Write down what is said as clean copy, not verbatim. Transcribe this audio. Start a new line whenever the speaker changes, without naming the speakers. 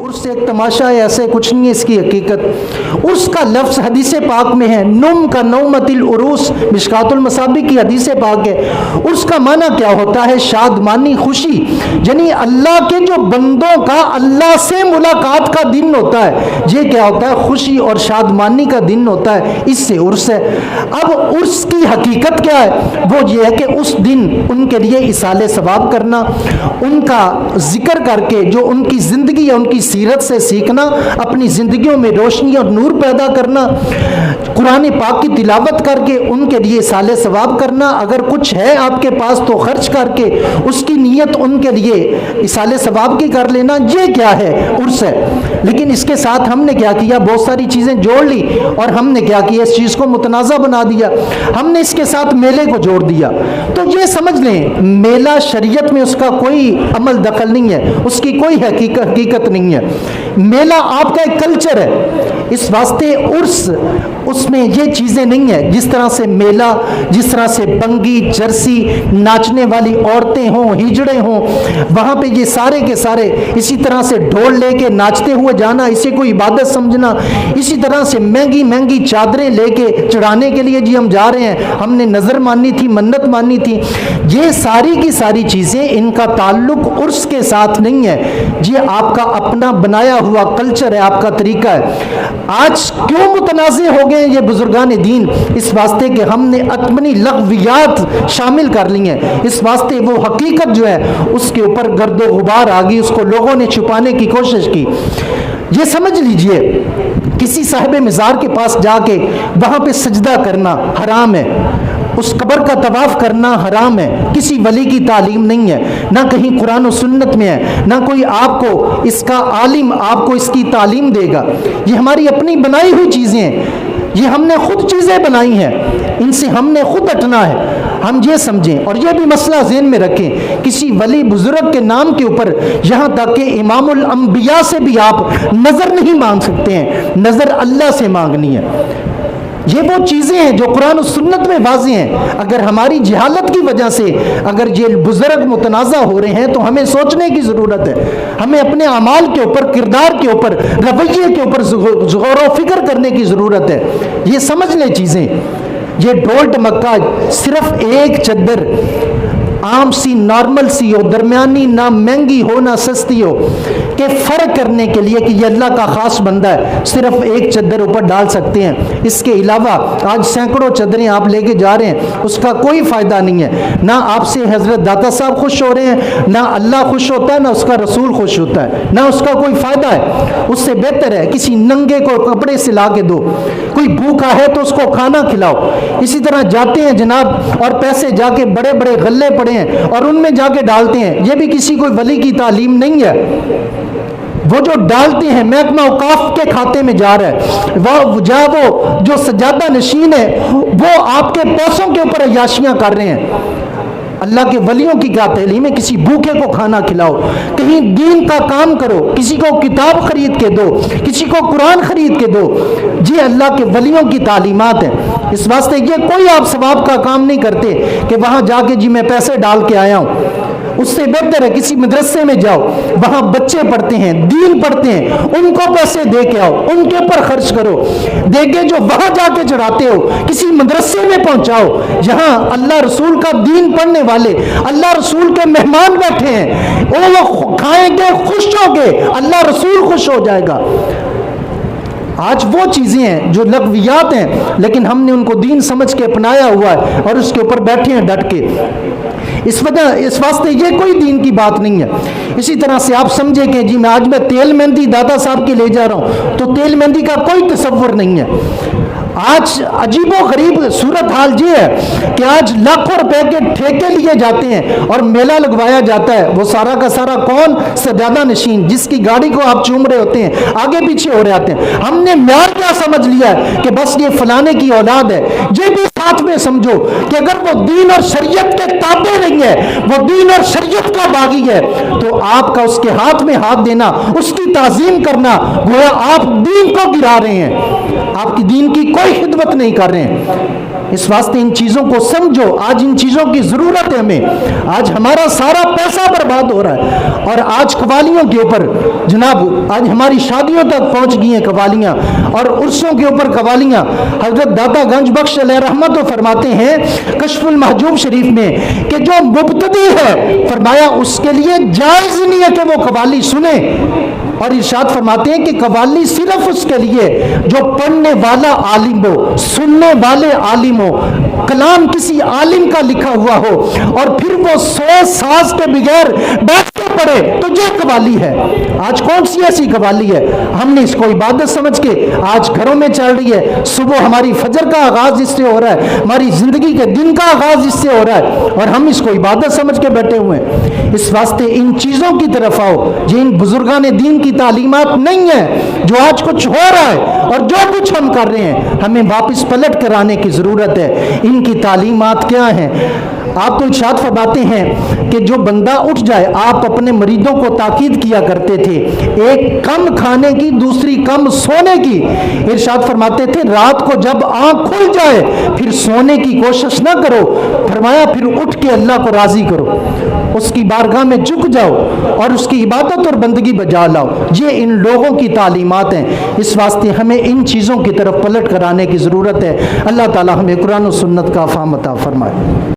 عرس ایک تماشا ہے، ایسے کچھ نہیں ہے اس کی حقیقت۔ عرس کا لفظ حدیث پاک میں ہے، نم کا نومت العروس، مشکات المصابی کی حدیث پاک ہے۔ عرس کا معنی کیا ہوتا ہے؟ شادمانی، خوشی، یعنی اللہ کے جو بندوں کا اللہ سے ملاقات کا دن ہوتا ہے، یہ کیا ہوتا ہے؟ خوشی اور شادمانی کا دن ہوتا ہے، اس سے عرس ہے۔ اب عرس کی حقیقت کیا ہے؟ وہ یہ ہے کہ اس دن ان کے لیے ایصال ثواب کرنا، ان کا ذکر کر کے جو ان کی زندگی یا ان کی سیرت سے سیکھنا، اپنی زندگیوں میں روشنی اور نور پیدا کرنا، قرآن پاک کی تلاوت کر کے ان کے لیے ایصال ثواب کرنا، اگر کچھ ہے آپ کے پاس تو خرچ کر کے اس کی نیت ان کے لیے ایصال ثواب کی کر لینا، یہ کیا ہے؟ عرس ہے۔ لیکن اس کے ساتھ ہم نے کیا کیا؟ بہت ساری چیزیں جوڑ لی اور ہم نے کیا کیا؟ اس چیز کو متنازع بنا دیا، ہم نے اس کے ساتھ میلے کو جوڑ دیا۔ تو یہ سمجھ لیں میلہ شریعت میں اس کا کوئی عمل دخل نہیں ہے، اس کی کوئی حقیقت نہیں ہے۔ میلہ آپ کا ایک کلچر ہے، اس واسطے عرس اس میں یہ چیزیں نہیں ہیں۔ جس طرح سے میلہ، جس طرح سے بنگی، جرسی، ناچنے والی عورتیں ہوں، ہجڑے ہوں، وہاں پہ یہ سارے کے سارے اسی طرح سے ڈھول لے کے ناچتے ہوئے جانا، اسے کوئی عبادت سمجھنا، اسی طرح سے مہنگی مہنگی چادریں لے کے چڑھانے کے لیے جی ہم جا رہے ہیں، ہم نے نظر ماننی تھی، منت ماننی تھی، یہ ساری کی ساری چیزیں ان کا تعلق عرس کے ساتھ نہیں ہے، یہ آپ کا اپنا بنایا ہوا کلچر ہے، آپ کا طریقہ ہے۔ آج کیوں متنازع ہو گئے یہ بزرگان دین؟ اس واسطے کہ ہم نے اپنی لغویات شامل کر لی ہیں، اس واسطے وہ حقیقت جو ہے اس کے اوپر گرد و غبار آ گئی، اس کو لوگوں نے چھپانے کی کوشش کی۔ یہ سمجھ لیجئے کسی صاحب مزار کے پاس جا کے وہاں پہ سجدہ کرنا حرام ہے، اس قبر کا طواف کرنا حرام ہے، کسی ولی کی تعلیم نہیں ہے، نہ کہیں قرآن و سنت میں ہے، نہ کوئی آپ کو اس کا عالم آپ کو اس کی تعلیم دے گا، یہ ہماری اپنی بنائی ہوئی چیزیں ہیں، یہ ہم نے خود چیزیں بنائی ہیں، ان سے ہم نے خود ہٹنا ہے۔ ہم یہ سمجھیں اور یہ بھی مسئلہ ذہن میں رکھیں، کسی ولی بزرگ کے نام کے اوپر یہاں تک کہ امام الانبیاء سے بھی آپ نظر نہیں مانگ سکتے ہیں، نظر اللہ سے مانگنی ہے۔ یہ وہ چیزیں ہیں جو قرآن و سنت میں واضح ہیں۔ اگر ہماری جہالت کی وجہ سے اگر یہ بزرگ متنازع ہو رہے ہیں تو ہمیں سوچنے کی ضرورت ہے، ہمیں اپنے اعمال کے اوپر، کردار کے اوپر، رویے کے اوپر غور و فکر کرنے کی ضرورت ہے۔ یہ سمجھ لیں چیزیں، یہ ڈھول ڈمکا صرف ایک چادر عام سی، نارمل سی ہو، درمیانی، نہ مہنگی ہو نہ سستی ہو، کہ فرق کرنے کے لیے کہ یہ اللہ کا خاص بندہ ہے، صرف ایک چادر اوپر ڈال سکتے ہیں۔ اس کے علاوہ آج سینکڑوں چادریں آپ لے کے جا رہے ہیں، اس کا کوئی فائدہ نہیں ہے، نہ آپ سے حضرت داتا صاحب خوش ہو رہے ہیں، نہ اللہ خوش ہوتا ہے، نہ اس کا رسول خوش ہوتا ہے، نہ اس کا کوئی فائدہ ہے۔ اس سے بہتر ہے کسی ننگے کو کپڑے سلا کے دو، کوئی بھوکا ہے تو اس کو کھانا کھلاؤ۔ اسی طرح جاتے ہیں جناب اور پیسے جا کے بڑے بڑے غلے پڑے ہیں اور ان میں جا کے ڈالتے ہیں، یہ بھی کسی کوئی ولی کی تعلیم نہیں ہے۔ وہ جو ڈالتے ہیں محکمہ اوقاف کے کھاتے میں جا رہا ہے، وہ جو سجادہ نشین ہے وہ آپ کے پیسوں کے اوپر عیاشیاں کر رہے ہیں۔ اللہ کے ولیوں کی کیا تعلیم ہے؟ کسی بھوکے کو کھانا کھلاؤ، کہیں دین کا کام کرو، کسی کو کتاب خرید کے دو، کسی کو قرآن خرید کے دو، یہ اللہ کے ولیوں کی تعلیمات ہیں۔ اس واسطے یہ کوئی آپ ثواب کا کام نہیں کرتے کہ وہاں جا کے جی میں پیسے ڈال کے آیا ہوں۔ اس سے بہتر ہے کسی مدرسے میں جاؤ، وہاں بچے پڑھتے ہیں، دین پڑھتے ہیں، ان کو پیسے دے کے آؤ، ان کے اوپر خرچ کرو، دے کے جو وہاں جا کے چڑھاتے ہو کسی مدرسے میں پہنچاؤ جہاں اللہ رسول کا دین پڑھنے والے، اللہ رسول کے مہمان بیٹھے ہیں، وہ کھائیں گے، خوش ہو گے، اللہ رسول خوش ہو جائے گا۔ آج وہ چیزیں ہیں جو لغویات ہیں، لیکن ہم نے ان کو دین سمجھ کے اپنایا ہوا ہے اور اس کے اوپر بیٹھے ہیں ڈٹ کے۔ اس واسطے یہ کوئی دین کی بات نہیں ہے۔ اسی طرح سے آپ سمجھے کہ جی آج میں تیل مہندی دادا صاحب کی لے جا رہا ہوں، تو تیل مہندی کا کوئی تصور نہیں ہے۔ آج عجیب و غریب صورتحال یہ ہے کہ آج لاکھوں روپے کے ٹھیکے لیے جاتے ہیں اور میلہ لگوایا جاتا ہے، وہ سارا کا سارا کون؟ سجادہ نشین، جس کی گاڑی کو آپ چوم رہے ہوتے ہیں، آگے پیچھے ہو رہے آتے ہیں۔ ہم نے معیار کیا سمجھ لیا ہے کہ بس یہ فلانے کی اولاد ہے۔ یہ بھی ساتھ میں سمجھو کہ اگر وہ دین اور شریعت کے تابع نہیں ہے، وہ دین اور شریعت کا باغی ہے، تو آپ کا اس کے ہاتھ میں ہاتھ دینا، اس کی تعظیم کرنا، گویا آپ دین کو گرا رہے ہیں، آپ کی دین کی کوئی خدمت نہیں کر رہے ہیں۔ اس واسطے ان چیزوں کو سمجھو، آج ان چیزوں کی ضرورت ہے ہمیں۔ آج ہمارا سارا پیسہ برباد ہو رہا ہے، اور آج قوالیوں کے اوپر جناب آج ہماری شادیوں تک پہنچ گئی ہیں قوالیاں، اور عرسوں کے اوپر قوالیاں۔ حضرت داتا گنج بخش علیہ رحمت تو فرماتے ہیں کشف المحجوب شریف میں کہ جو مبتدی ہے، فرمایا اس کے لیے جائز نہیں ہے کہ وہ قوالی سنے، اور ارشاد فرماتے ہیں کہ قوالی صرف اس کے لیے جو پڑھنے والا عالم ہو، سننے والے عالم ہو، کلام کسی عالم کا لکھا ہوا ہو، اور پھر وہ سوز ساز کے بغیر بیٹھ کے پڑھے، تو جو قوالی ہے۔ آج کون سی ایسی قوالی ہے؟ ہم نے اس کو عبادت سمجھ کے آج گھروں میں چل رہی ہے، صبح ہماری فجر کا آغاز اس سے ہو رہا ہے، ہماری زندگی کے دن کا آغاز اس سے ہو رہا ہے، اور ہم اس کو عبادت سمجھ کے بیٹھے ہوئے ہیں۔ اس واسطے ان چیزوں کی طرف آؤ، یہ ان بزرگان دین کی تعلیمات نہیں ہیں جو آج کچھ ہو رہا ہے اور جو کچھ ہم کر رہے ہیں، ہمیں واپس پلٹ کر آنے کی ضرورت ہے۔ ان کی تعلیمات کیا ہیں؟ آپ تو ارشاد فرماتے ہیں کہ جو بندہ اٹھ جائے، آپ اپنے مریدوں کو تاکید کیا کرتے تھے، ایک کم کھانے کی، دوسری کم سونے کی۔ ارشاد فرماتے تھے رات کو جب آنکھ کھل جائے پھر سونے کی کوشش نہ کرو، فرمایا پھر اٹھ کے اللہ کو راضی کرو، اس کی بارگاہ میں جھک جاؤ اور اس کی عبادت اور بندگی بجا لاؤ۔ یہ ان لوگوں کی تعلیمات ہیں۔ اس واسطے ہمیں ان چیزوں کی طرف پلٹ کر آنے کی ضرورت ہے۔ اللہ تعالی ہمیں قرآن و سنت کا فہم عطا فرمائے۔